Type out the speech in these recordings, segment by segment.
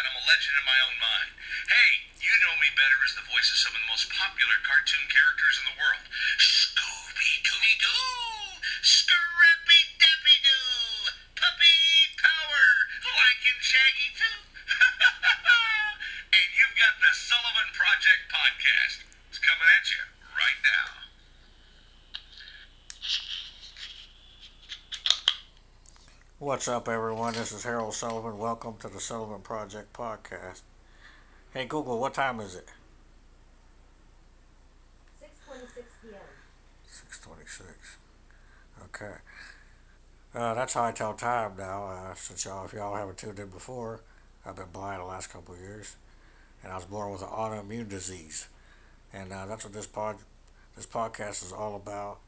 I'm a legend in my own mind. Hey, you know me better as the voice of some of the most popular cartoon characters in the world. Scooby-Dooby-Doo! Scrappy-Dappy-Doo! Puppy Power! Like in Shaggy too! And you've got the Sullivan Project podcast. It's coming at you right now. What's up, everyone? This is Harold Sullivan. Welcome to the Sullivan Project podcast. Hey, Google, what time is it? 6:26 p.m. 6:26. Okay. That's how I tell time now. Since if y'all haven't tuned in before, I've been blind the last couple of years, and I was born with an autoimmune disease, and that's what this podcast is all about.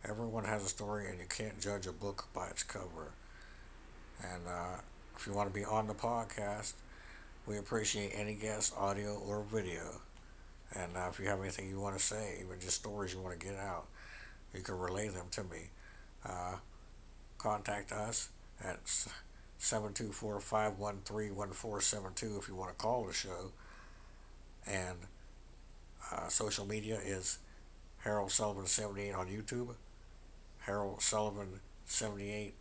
Everyone has a story, and you can't judge a book by its cover. And if you want to be on the podcast, we appreciate any guest, audio or video. And if you have anything you want to say, even just stories you want to get out, you can relay them to me. Uh, Contact us at 724-513-1472 if you want to call the show. And social media is Harold Sullivan 78 on YouTube, Harold Sullivan 78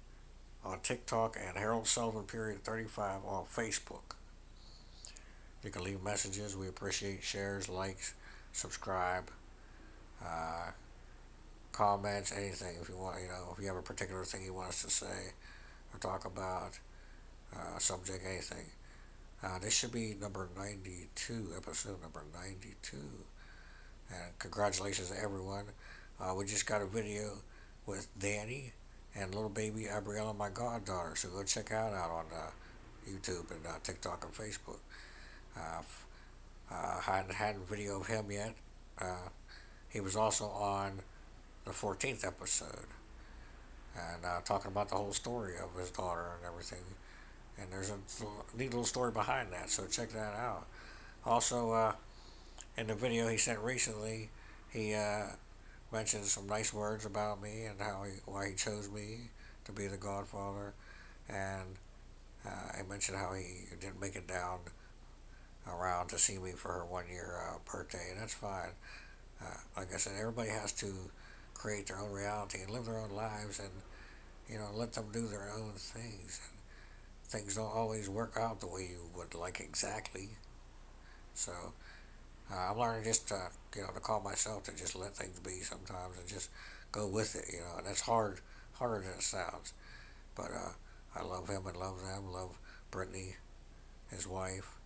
on TikTok, and Harold Sullivan period 35 on Facebook. You can leave messages. We appreciate shares, likes, subscribe, uh, comments, anything. If you want, if you have a particular thing you want us to say or talk about, subject, anything. This should be number 92, episode number 92. And congratulations to everyone. We just got a video with Danny and little baby Abriella, my goddaughter. So go check that out on YouTube and TikTok and Facebook. Uh, hadn't had a video of him yet. He was also on the 14th episode and talking about the whole story of his daughter and everything. And there's a neat little story behind that, so check that out. Also, in the video he sent recently, he mentioned some nice words about me and why he chose me to be the godfather. And I mentioned how he didn't make it down around to see me for her 1 year birthday, and that's fine. Like I said, everybody has to create their own reality and live their own lives, and let them do their own things. And things don't always work out the way you would like exactly. So I'm learning just to calm myself to just let things be sometimes and just go with it. And that's harder than it sounds. But I love him and love them, love Brittany, his wife,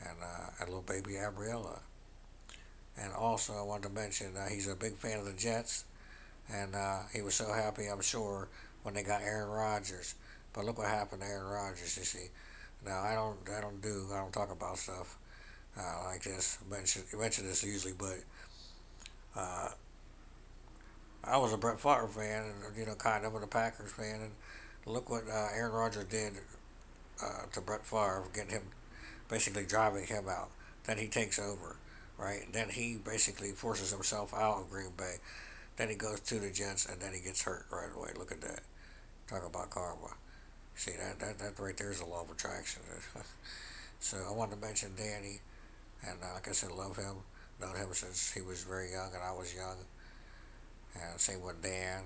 and little baby Gabriella. And also, I wanted to mention he's a big fan of the Jets, and he was so happy, I'm sure, when they got Aaron Rodgers. But look what happened to Aaron Rodgers. You see, now I don't talk about stuff like this. Mention this usually, but uh, I was a Brett Favre fan, and kind of a Packers fan, and look what Aaron Rodgers did to Brett Favre, getting him basically driving him out. Then he takes over, right? Then he basically forces himself out of Green Bay. Then he goes to the Jets, and then he gets hurt right away. Look at that. Talk about karma. See, that right there is a law of attraction. So I wanted to mention Danny, and like I said, love him. Known him since he was very young and I was young. And same with Dan,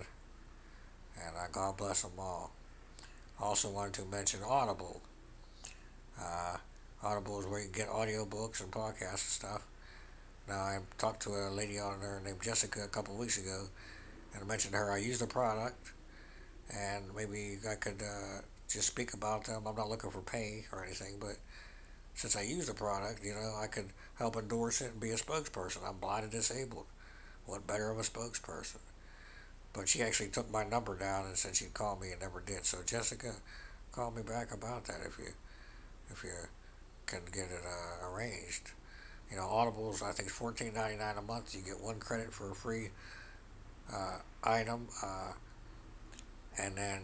and God bless them all. I also wanted to mention Audible. Uh, Audible is where you can get audiobooks and podcasts and stuff. Now, I talked to a lady on there named Jessica a couple of weeks ago, and I mentioned to her I use the product, and maybe I could just speak about them. I'm not looking for pay or anything, but since I use the product, I could help endorse it and be a spokesperson. I'm blind and disabled. What better of a spokesperson? But she actually took my number down and said she'd call me and never did. So Jessica, call me back about that if you can get it arranged. Audibles I think it's $14.99 a month. You get one credit for a free item, and then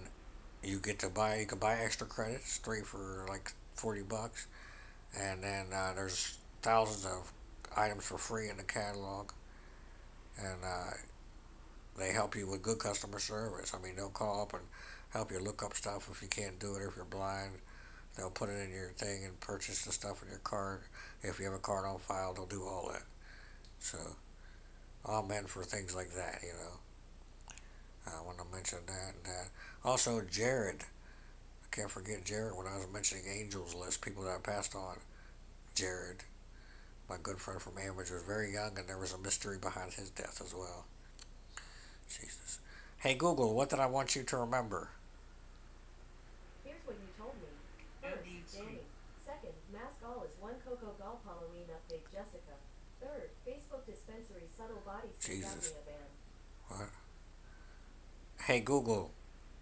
you can buy extra credits, three for like $40, and then there's thousands of items for free in the catalog, and they help you with good customer service. I mean, they'll call up and help you look up stuff if you can't do it, if you're blind, They'll put it in your thing and purchase the stuff in your card. If you have a card on file, they'll do all that. So, all meant for things like that, you know. I want to mention that and that. Also, Jared. I can't forget Jared when I was mentioning Angels List, people that I passed on. Jared, my good friend from Ambridge, was very young, and there was a mystery behind his death as well. Jesus. Hey Google, what did I want you to remember? Here's what you told me. First, Danny. Second, Mask All is one Coco Golf Halloween update, Jessica. Third, Facebook dispensary subtle body sleep Jesus. apnea ban. What? Hey Google,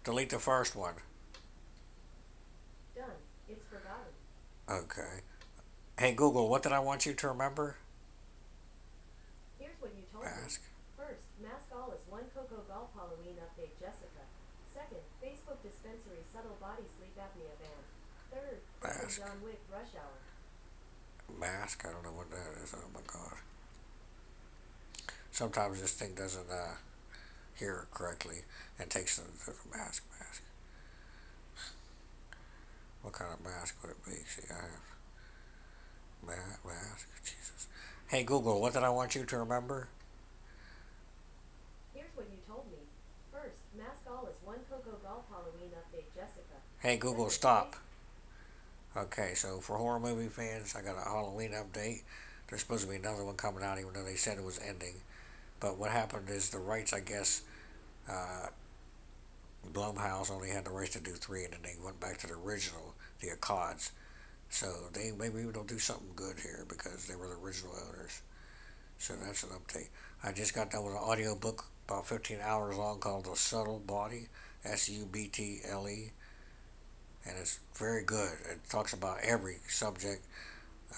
delete the first one. Done. It's forgotten. Okay. Hey Google, what did I want you to remember? Here's what you told me. Ask. First, Mask All is one Coco Golf Halloween update, Jessica. Second, Facebook dispensary subtle body sleep apnea ban. Third, Mask. John Wick rush hour. Mask? I don't know what that is. Oh my god. Sometimes this thing doesn't hear it correctly and takes the mask. What kind of mask would it be? See, I have mask. Jesus. Hey Google, what did I want you to remember? Here's what you told me. First, Mask All is one Coco Golf Halloween update, Jessica. Hey Google, stop. Okay, so for horror movie fans, I got a Halloween update. There's supposed to be another one coming out, even though they said it was ending. But what happened is the rights, I guess, Blumhouse only had the rights to do 3, and then they went back to the original, the Accods. So they maybe they'll do something good here because they were the original owners. So that's an update. I just got done with an audio book about 15 hours long called The Subtle Body, Subtle, and it's very good. It talks about every subject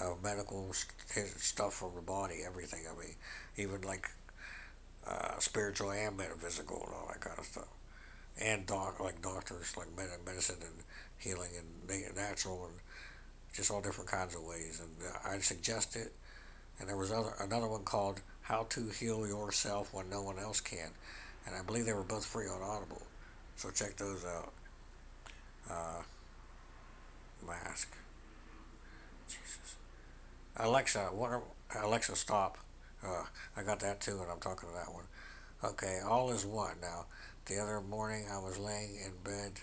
of medical stuff from the body, everything. I mean, even like spiritual and metaphysical and all that kind of stuff. And doctors, like medicine and healing and natural and just all different kinds of ways. And I suggest it. And there was another one called How to Heal Yourself When No One Else Can. And I believe they were both free on Audible. So check those out. Mask. Jesus. Alexa, stop. I got that too, and I'm talking to that one. Okay, all is one. Now, the other morning I was laying in bed,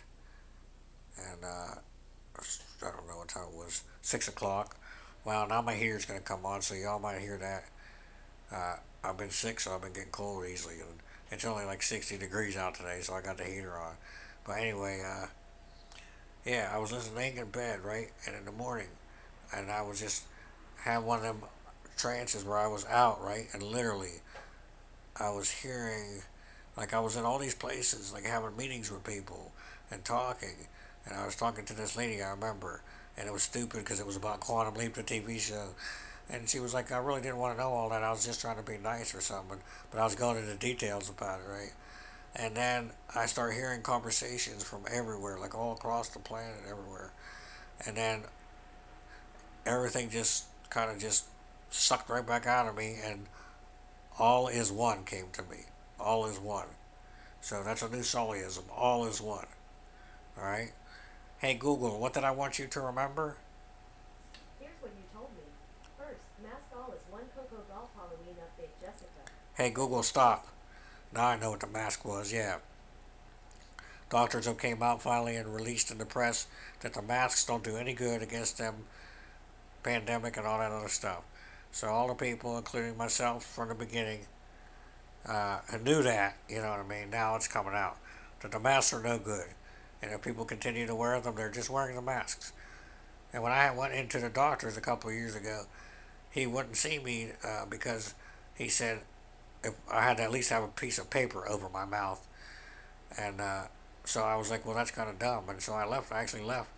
and I don't know what time it was, 6 o'clock. Well, now my heater's going to come on, so y'all might hear that. I've been sick, so I've been getting cold easily, and it's only like 60 degrees out today, so I got the heater on. But anyway, yeah, I was laying in bed, right, and in the morning, and I was just had one of them trances where I was out, right, and literally I was hearing, like I was in all these places, like having meetings with people and talking, and I was talking to this lady I remember, and it was stupid because it was about Quantum Leap, the TV show, and she was like, I really didn't want to know all that, I was just trying to be nice or something, but I was going into details about it, right, and then I start hearing conversations from everywhere, like all across the planet, everywhere, and then everything just kind of just sucked right back out of me, and all is one came to me. All is one. So that's a new Sullyism. All is one. All right. Hey Google, what did I want you to remember? Here's what you told me. First, Mask All is one Coco Golf Halloween update, Jessica. Hey Google, stop. Now I know what the mask was. Yeah. Doctors have came out finally and released in the press that the masks don't do any good against them pandemic and all that other stuff. So all the people, including myself from the beginning, knew that, you know what I mean? Now it's coming out that the masks are no good. And if people continue to wear them, they're just wearing the masks. And when I went into the doctor's a couple of years ago, he wouldn't see me because he said if I had to at least have a piece of paper over my mouth. And so I was like, well, that's kind of dumb. And so I left. I actually left.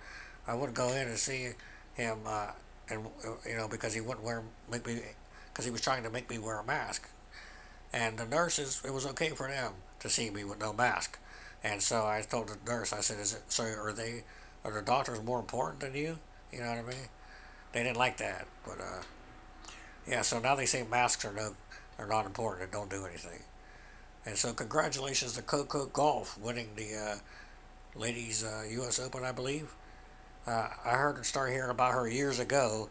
I wouldn't go in and see him, and because he wouldn't make me, because he was trying to make me wear a mask. And the nurses, it was okay for them to see me with no mask. And so I told the nurse, I said, are the doctors more important than you? You know what I mean? They didn't like that. But, yeah, so now they say masks are not important and don't do anything. And so congratulations to Coco Golf winning the ladies U.S. Open, I believe. I started hearing about her years ago.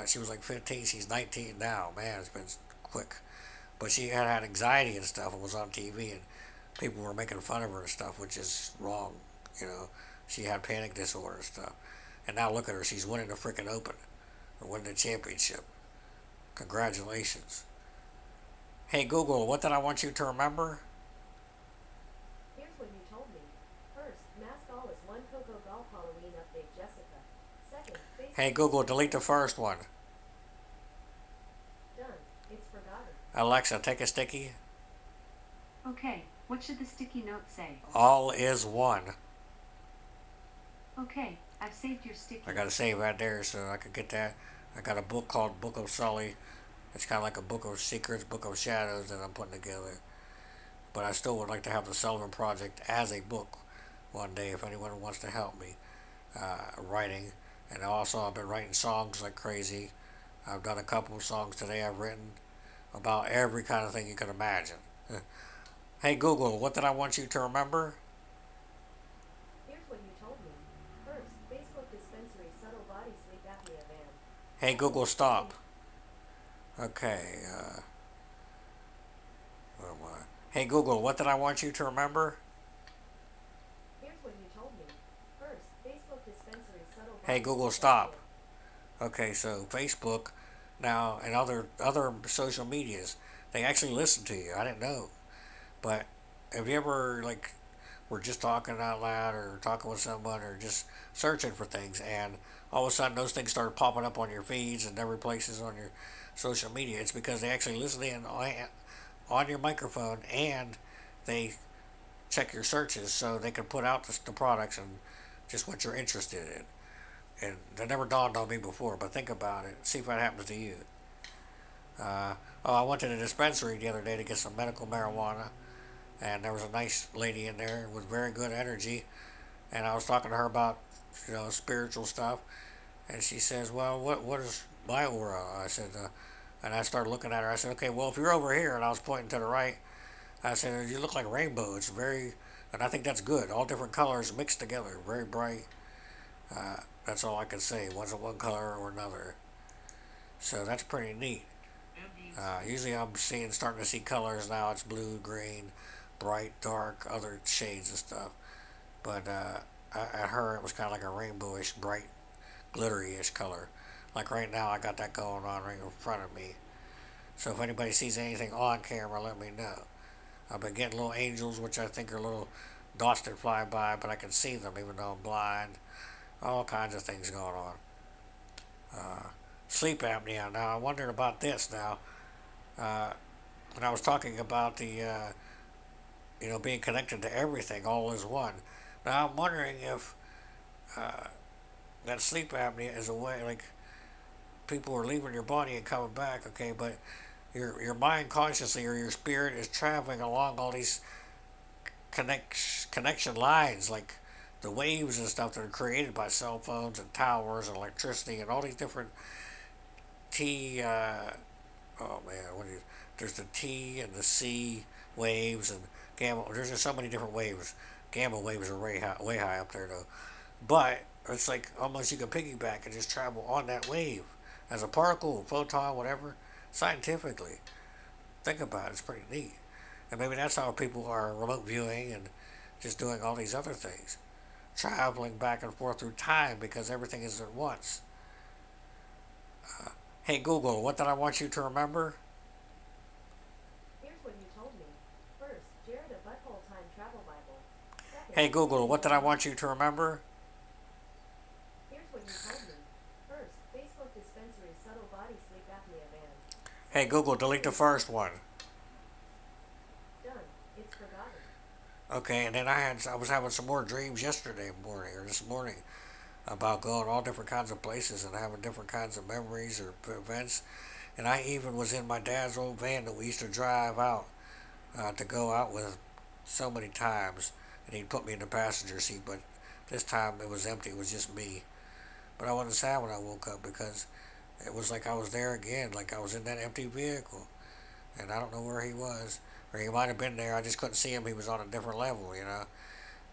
She was like 15. She's 19 now. Man, it's been quick. But she had anxiety and stuff and was on TV, and people were making fun of her and stuff, which is wrong. You know, she had panic disorder and stuff. And now look at her. She's winning the freaking Open, or winning the championship. Congratulations. Hey Google, what did I want you to remember? Here's what you told me. First, Mass Gall is one Coco Golf Halloween update Jessica. Second, Hey Facebook Google, delete the dispensary. first one. Done. It's forgotten. Alexa, take a sticky. Okay, what should the sticky note say? All is one. Okay, I've saved your sticky. I gotta save that there so I could get that. I got a book called Book of Sully. It's kind of like a book of secrets, book of shadows that I'm putting together. But I still would like to have the Sullivan Project as a book one day if anyone wants to help me writing. And also I've been writing songs like crazy. I've done a couple of songs today I've written about every kind of thing you can imagine. Hey Google, what did I want you to remember? Here's what you told me. First, Facebook dispensary subtle body sleep apnea van. Hey Google, stop. Okay. Where am I? Hey Google, what did I want you to remember? Here's what you told me. First, Facebook dispensary subtle body Hey Google, sleep stop. apnea. Okay, so Facebook now and other social medias, they actually listen to you. I didn't know. But have you ever like were just talking out loud or talking with someone or just searching for things and all of a sudden those things start popping up on your feeds and every places on your social media? It's because they actually listen in on your microphone and they check your searches so they can put out the products and just what you're interested in. And that never dawned on me before, but think about it. See if that happens to you. I went to the dispensary the other day to get some medical marijuana, and there was a nice lady in there with very good energy, and I was talking to her about spiritual stuff, and she says, "Well, what is my aura?" I said, and I started looking at her. I said, "Okay, well, if you're over here," and I was pointing to the right. I said, "You look like a rainbow. It's very," and I think that's good. All different colors mixed together, very bright. That's all I can say. Wasn't one color or another. So that's pretty neat. Usually I'm starting to see colors now. It's blue, green, bright, dark, other shades of stuff. But at her, it was kind of like a rainbowish, bright, glittery-ish color. Like right now, I got that going on right in front of me. So if anybody sees anything on camera, let me know. I've been getting little angels, which I think are little dots that fly by, but I can see them even though I'm blind. All kinds of things going on. Sleep apnea. Now, I'm wondering about this now. When I was talking about the, being connected to everything, all is one. Now, I'm wondering if that sleep apnea is a way, like, people are leaving your body and coming back, okay, but your mind consciously or your spirit is traveling along all these connection lines, like the waves and stuff that are created by cell phones and towers and electricity and all these different T. Oh man, there's the T and the C waves and gamma. There's just so many different waves. Gamma waves are way high up there though. But it's like almost you can piggyback and just travel on that wave as a particle, photon, whatever. Scientifically, think about it. It's pretty neat. And maybe that's how people are remote viewing and just doing all these other things. Traveling back and forth through time because everything is at once. Hey Google, what did I want you to remember? Here's what you told me. First, Jared a butthole time travel Bible. Second, Hey Google, what did I want you to remember? here's what you told me. First, Facebook dispensary subtle body sleep apnea van. Hey Google, delete the first one. Done. It's forgotten. Okay, and then I was having some more dreams yesterday morning or this morning about going all different kinds of places and having different kinds of memories or events. And I even was in my dad's old van that we used to drive out to go out with so many times, and he'd put me in the passenger seat. But this time it was empty; it was just me. But I wasn't sad when I woke up because it was like I was there again, like I was in that empty vehicle, and I don't know where he was, or he might have been there. I just couldn't see him. He was on a different level.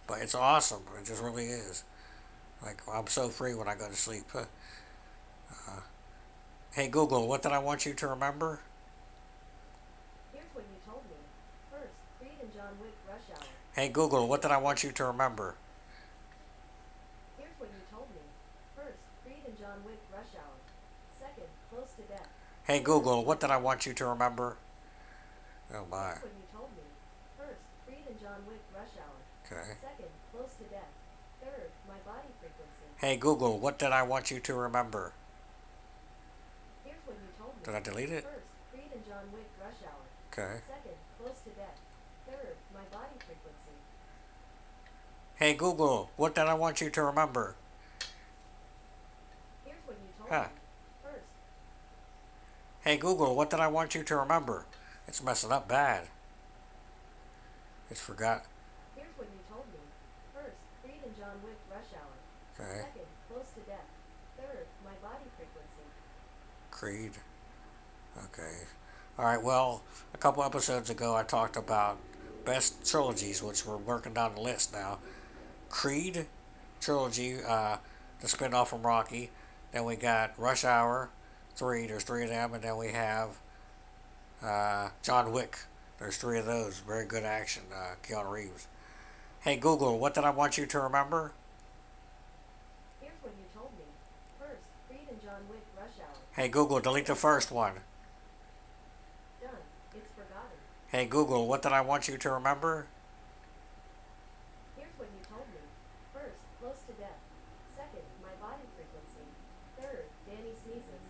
But it's awesome. It just really is. Like, I'm so free when I go to sleep. Hey Google, what did I want you to remember? Here's what you told me. First, Creed and John Wick Rush Hour. Hey Google, what Second, did I want you to remember? here's what you told me. First, Creed and John Wick Rush Hour. Second, Close to Death. Hey Third, Google, My what did I Body. want you to remember? Oh my. Here's what you told me. First, Creed and John Wick Rush Hour. Okay. Second, Close to Death. Third, My Body Frequency. Hey Google, what did I want you to remember? Here's what you told me. Did I delete it? First, Creed and John Wick Rush Hour. Okay. Second, Close to Death. Third, My Body Frequency. Hey Google, what did I want you to remember? Here's what you told Huh. me. First, Hey Google, what did I want you to remember? It's messing up bad. It's forgot. here's what you told me. First, Creed and John Wick Rush Hour. Okay. Second, Close to Death. Third, My Body Frequency. Creed. Okay. Alright, well, a couple episodes ago I talked about best trilogies, which we're working down the list now. Creed trilogy, the spinoff from Rocky. Then we got Rush Hour 3, there's 3 of them, and then we have John Wick. There's 3 of those. Very good action, Keanu Reeves. Hey Google, what did I want you to remember? Here's what you told me. First, Creed and John Wick Rush Hour. Hey Google, delete the first one. Done. It's forgotten. Hey Google, what did I want you to remember? Here's what you told me. First, Close to Death. Second, My Body Frequency. Third, Danny Sneezes.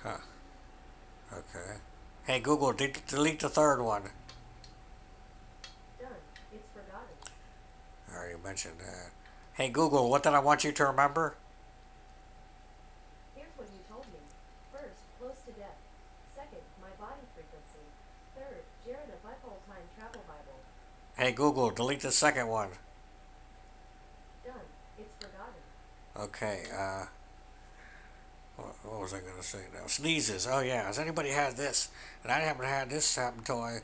Huh. Okay. Hey Google, delete the third one. Done. It's forgotten. I already mentioned that. Hey Google, what did I want you to remember? Here's what you told me. First, Close to Death. Second, My Body Frequency. Third, Jared a Butthole Time Travel Bible. Hey Google, delete the second one. Done. It's forgotten. Okay, what was I going to say now? Sneezes. Oh yeah, has anybody had this? And I haven't had this happen until I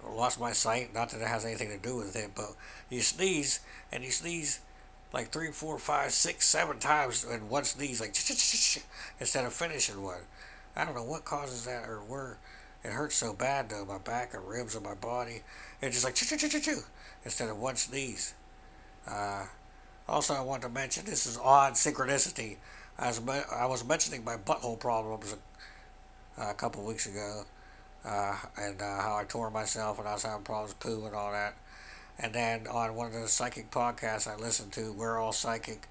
lost my sight. Not that it has anything to do with it, but you sneeze, and you sneeze like 3, 4, 5, 6, 7 times in one sneeze, like instead of finishing one. I don't know what causes that or where it hurts so bad though. My back and ribs and my body. It's just like instead of one sneeze. Also, I want to mention this is odd synchronicity. I was mentioning my butthole problems a couple of weeks ago, and how I tore myself and I was having problems poo and all that. And then on one of the psychic podcasts I listened to, We're All Psychic,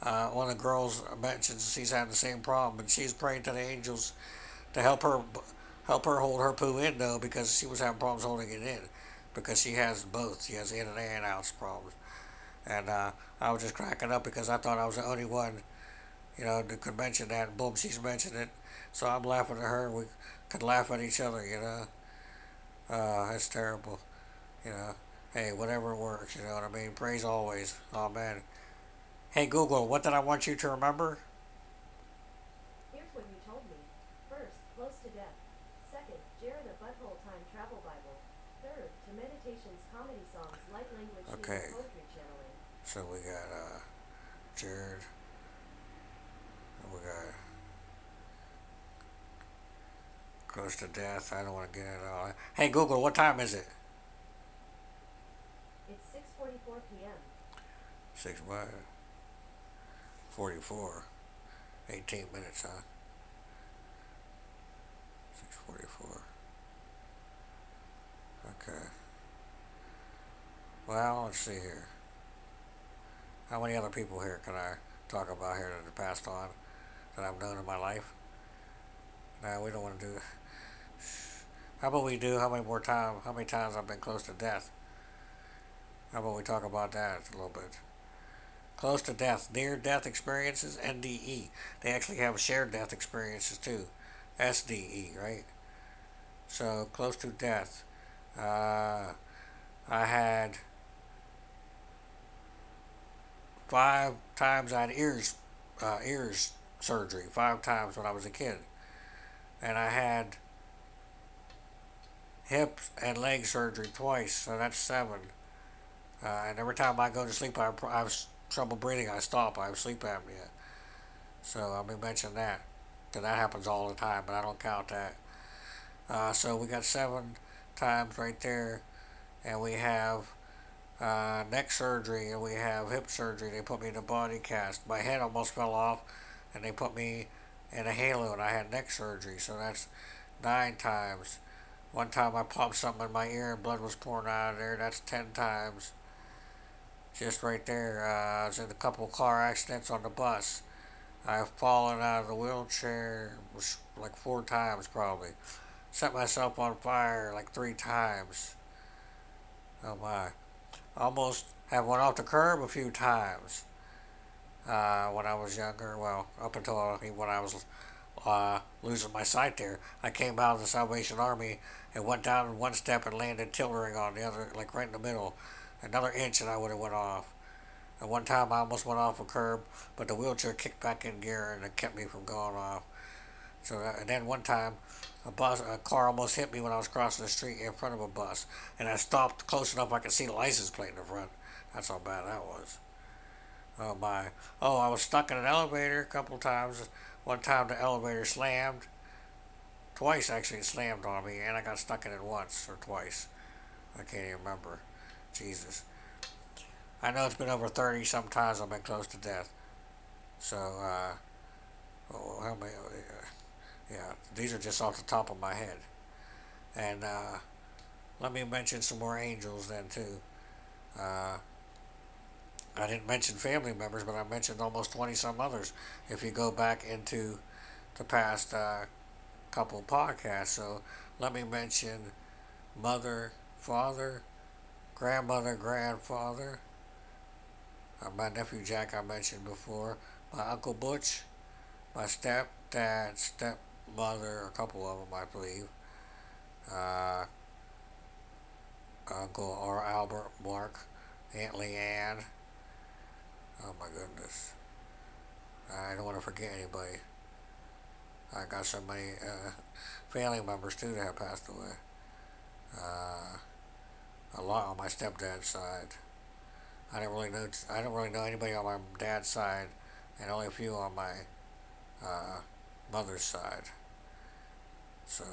one of the girls mentions she's having the same problem, and she's praying to the angels to help her hold her poo in though, because she was having problems holding it in, because she has both. She has in and out problems. And I was just cracking up because I thought I was the only one, that could mention that. And boom, she's mentioned it. So I'm laughing at her, and we could laugh at each other, That's terrible, Hey, whatever works, you know what I mean? Praise always. Amen. Hey, Google, what did I want you to remember? Here's what you told me. First, Close to Death. Second, Jared a Butthole Time Travel Bible. Third, To Meditations Comedy Songs, Light Language, Okay. Humor, Poetry Channeling. So we got Jared. We got Close to Death. I don't want to get into all that. Hey, Google, what time is it? It's 6:44 p.m. 6 what? 44. 18 minutes, huh? 6:44. Okay. Well, let's see here. How many other people here can I talk about here that have passed on that I've known in my life? No, we don't want to do. How about we do? How many times I've been close to death? How about we talk about that a little bit? Close to death, near death experiences, NDE. They actually have shared death experiences too, SDE, right? So close to death. I had 5 times I had ears surgery 5 times when I was a kid, and I had hip and leg surgery twice, so that's 7. And every time I go to sleep, I have trouble breathing. I stop. I have sleep apnea. So I'll be mentioning that. Because that happens all the time, but I don't count that. So we got 7 times right there. And we have neck surgery and we have hip surgery. They put me in a body cast. My head almost fell off and they put me in a halo and I had neck surgery. So that's 9 times. One time I popped something in my ear and blood was pouring out of there. That's 10 times. Just right there. I was in a couple of car accidents on the bus. I've fallen out of the wheelchair like 4 times probably. Set myself on fire like 3 times. Oh my. Almost have went off the curb a few times when I was younger. Well, up until when I was losing my sight there. I came out of the Salvation Army and went down 1 step and landed tilting on the other, like right in the middle. Another inch and I would have went off. And one time I almost went off a curb, but the wheelchair kicked back in gear and it kept me from going off. So, and then one time, a car almost hit me when I was crossing the street in front of a bus, and I stopped close enough I could see the license plate in the front. That's how bad that was. Oh my! Oh, I was stuck in an elevator a couple of times. One time the elevator slammed. Twice actually it slammed on me, and I got stuck in it once or twice. I can't even remember. Jesus. I know it's been over 30 sometimes I've been close to death. So, oh, how many? Yeah, these are just off the top of my head. And let me mention some more angels then too. Uh, I didn't mention family members, but I mentioned almost 20 some others. If you go back into the past couple podcasts, so let me mention mother, father, grandmother, grandfather, my nephew Jack I mentioned before, my uncle Butch, my stepdad, stepmother, a couple of them I believe, uh, Uncle or Albert, Mark, Aunt Leanne. Oh my goodness. I don't want to forget anybody. I got so many family members too that have passed away. Uh, a lot on my stepdad's side. I don't really know anybody on my dad's side, and only a few on my uh, mother's side. So,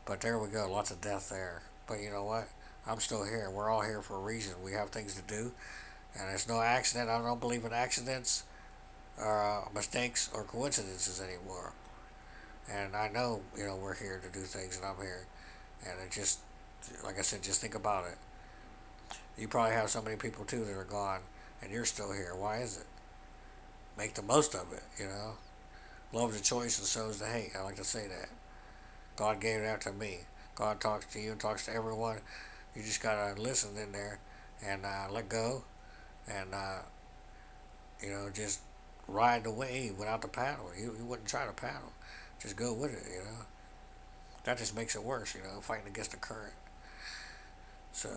but there we go. Lots of death there. But you know what? I'm still here. We're all here for a reason. We have things to do, and it's no accident. I don't believe in accidents, mistakes, or coincidences anymore. And I know, we're here to do things, and I'm here. And it just, like I said, just think about it. You probably have so many people too that are gone, and you're still here. Why is it? Make the most of it. Love the choice and so is the hate. I like to say that. God gave that to me. God talks to you and talks to everyone. You just gotta listen in there and let go, and just ride the wave without the paddle. You wouldn't try to paddle. Just go with it. That just makes it worse. Fighting against the current. So,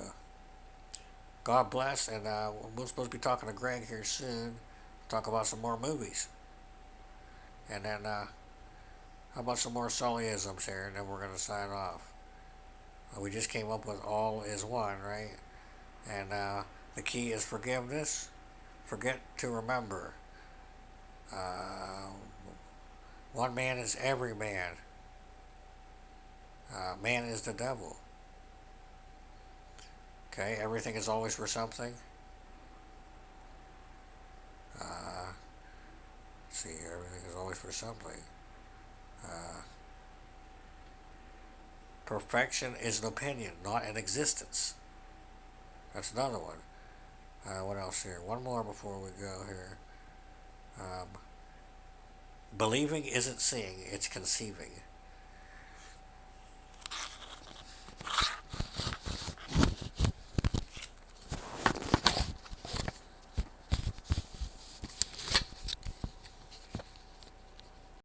God bless, and we're supposed to be talking to Greg here soon. Talk about some more movies. And then, how about some more Sullyisms here, and then we're going to sign off. We just came up with all is one, right? And the key is forgiveness. Forget to remember. One man is every man. Man is the devil. Okay, everything is always for something. See, everything is always for something. Perfection is an opinion, not an existence. That's another one. What else here? One more before we go here. Believing isn't seeing, it's conceiving.